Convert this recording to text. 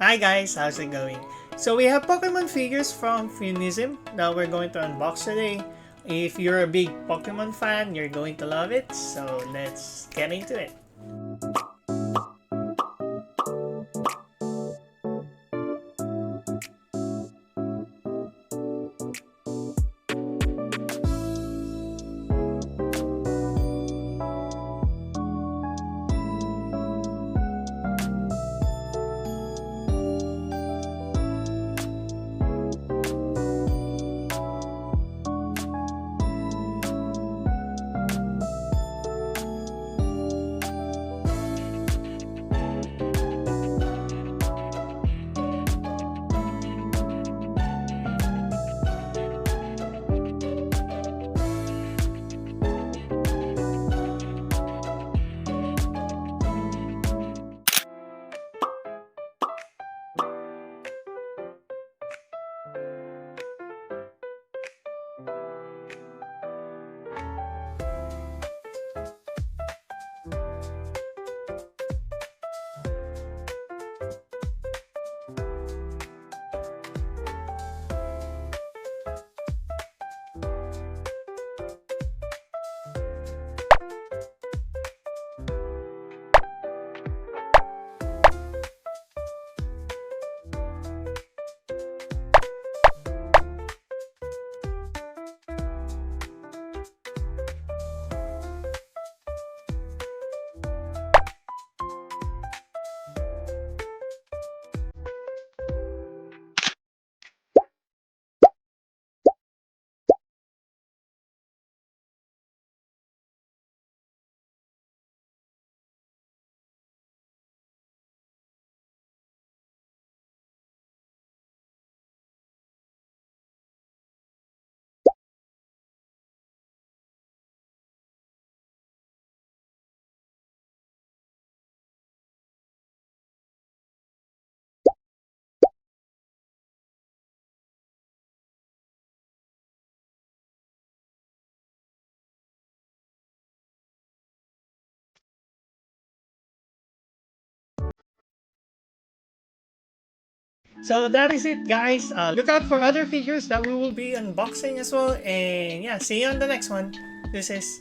Hi guys, how's it going? So we have Pokemon figures from Funism that we're going to unbox today. If you're a big Pokemon fan, you're going to love it. So let's get into it. So that is it guys. Look out for other figures that we will be unboxing as well. And yeah, see you on the next one. This is